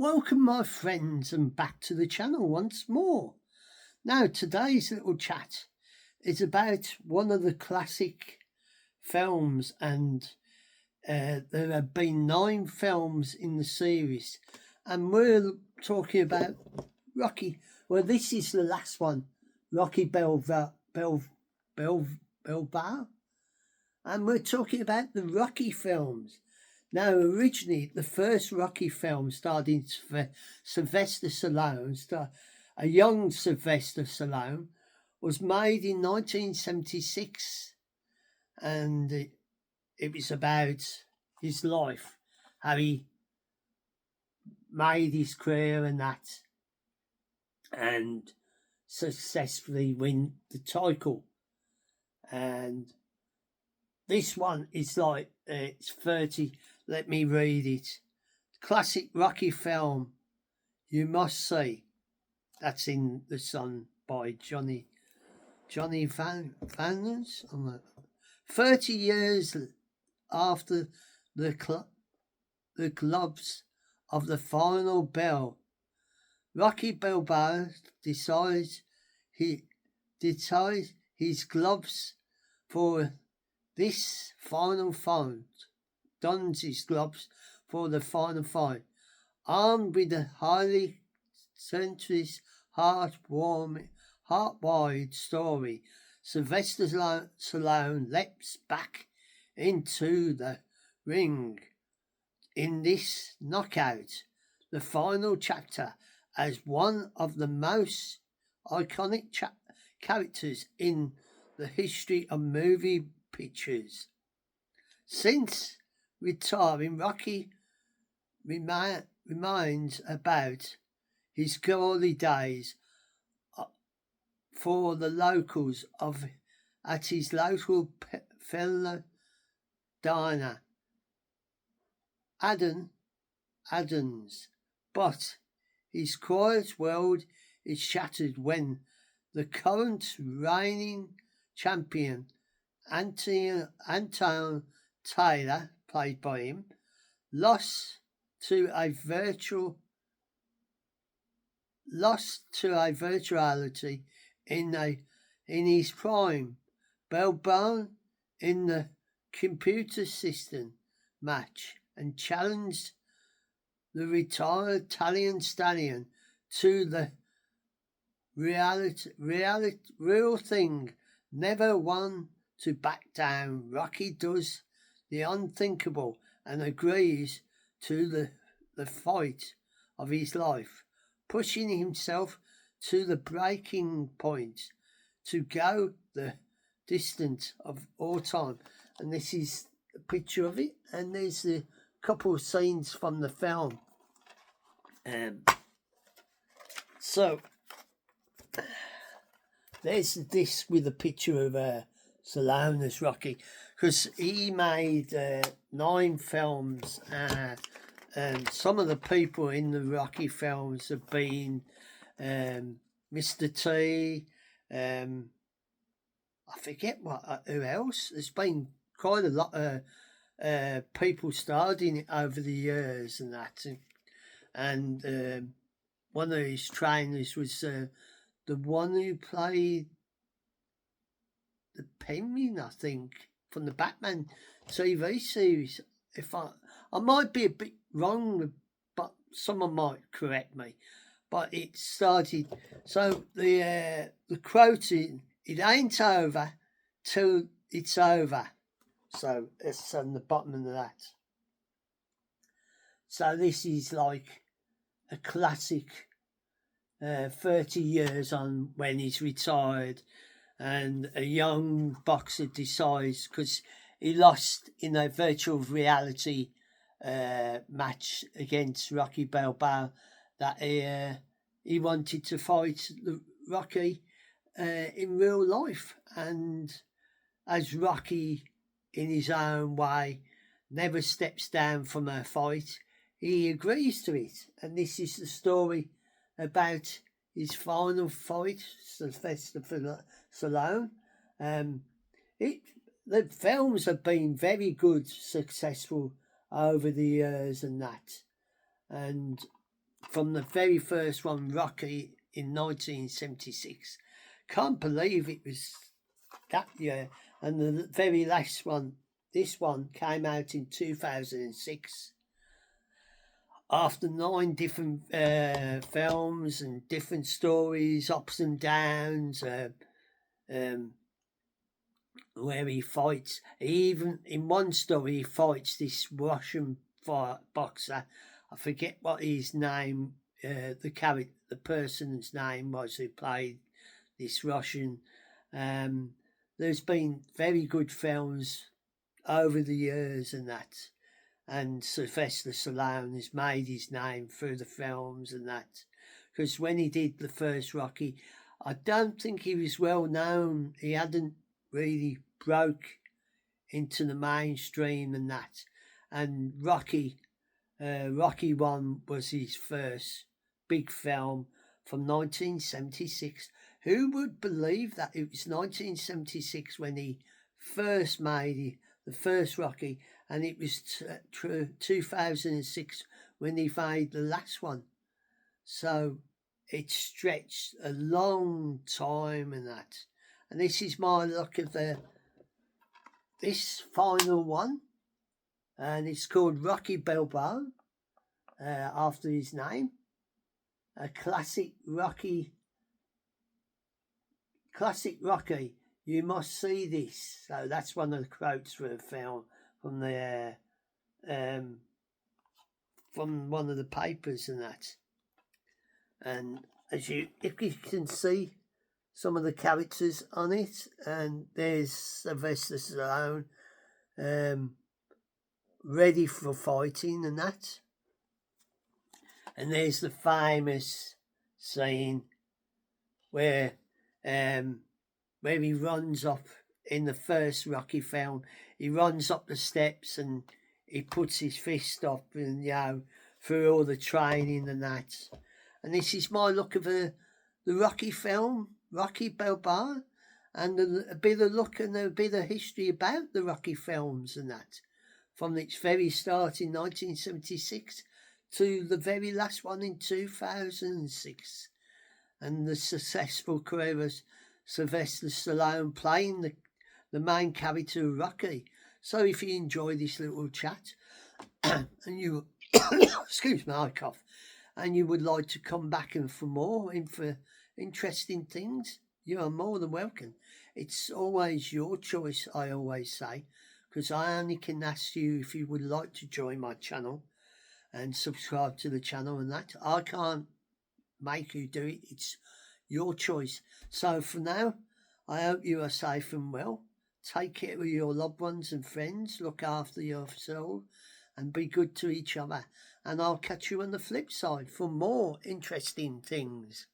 Welcome, my friends, and back to the channel once more. Now, today's little chat is about one of the classic films, and there have been 9 films in the series, and we're talking about Rocky. Well, this is the last one, Rocky Balboa, and we're talking about the Rocky films. Now, originally, the first Rocky film starring Sylvester Stallone, a young Sylvester Stallone, was made in 1976, and it was about his life, how he made his career and that, and successfully win the title. And this one is like, it's 30. Let me read it. Classic Rocky film you must see. That's in The Sun by Johnny Vanners. 30 years after the gloves of the final bell, Rocky Balboa decides his gloves for this final fight. Dons his gloves for the final fight. Armed with a highly sensuous, heart-wide story, Sylvester Stallone leaps back into the ring in this knockout, the final chapter, as one of the most iconic characters in the history of movie pictures. Since retiring, Rocky reminds about his glory days for the locals at his local fellow diner, Adams. But his quiet world is shattered when the current reigning champion, Anton Taylor, played by him, lost to a virtuality in his prime. Balboa in the computer system match and challenged the retired Italian stallion to the real thing. Never one to back down, Rocky does the unthinkable and agrees to the fight of his life, pushing himself to the breaking point to go the distance of all time. And this is a picture of it, and there's a couple of scenes from the film. So there's this with a picture of Stallone as Rocky, because he made 9 films, and some of the people in the Rocky films have been Mr. T, I forget who else. There's been quite a lot of people starred in it over the years and that, and one of his trainers was the one who played the Penguin, I think, from the Batman TV series. If I might be a bit wrong, but someone might correct me. But it started, so the quote is, "It ain't over till it's over." So it's on the bottom of that. So this is like a classic, 30 years on when he's retired, and a young boxer decides, because he lost in a virtual reality match against Rocky Balboa, that he wanted to fight Rocky in real life. And as Rocky, in his own way, never steps down from a fight, he agrees to it. And this is the story about his final fight, Sylvester Stallone. The films have been very good, successful over the years and that. And from the very first one, Rocky, in 1976. Can't believe it was that year. And the very last one, this one, came out in 2006. After 9 different films and different stories, ups and downs, where he fights. Even in one story, he fights this Russian boxer. I forget what his name, the person's name was who played this Russian. There's been very good films over the years and that. And Sylvester Stallone has made his name through the films and that. Because when he did the first Rocky, I don't think he was well known. He hadn't really broke into the mainstream and that. And Rocky 1 was his first big film from 1976. Who would believe that it was 1976 when he first made the first Rocky, and it was 2006 when he made the last one. So it stretched a long time and that. And this is my look at this final one, and it's called Rocky Balboa, after his name. A classic Rocky. You must see this. So that's one of the quotes for a film from from one of the papers and that. And if you can see some of the characters on it, and there's Sylvester Stallone, ready for fighting and that. And there's the famous scene where he runs up in the first Rocky film. He runs up the steps and he puts his fist up, and through all the training and that. And this is my look of the Rocky film, Rocky Balboa, and a bit of look and a bit of history about the Rocky films and that, from its very start in 1976 to the very last one in 2006, and the successful career of Sylvester Stallone playing the main character of Rocky. So if you enjoy this little chat and you excuse me, I cough, and you would like to come back and for more for interesting things, you are more than welcome. It's always your choice, I always say, because I only can ask you if you would like to join my channel and subscribe to the channel and that. I can't make you do it. It's your choice. So for now, I hope you are safe and well. Take care of your loved ones and friends. Look after yourself and be good to each other. And I'll catch you on the flip side for more interesting things.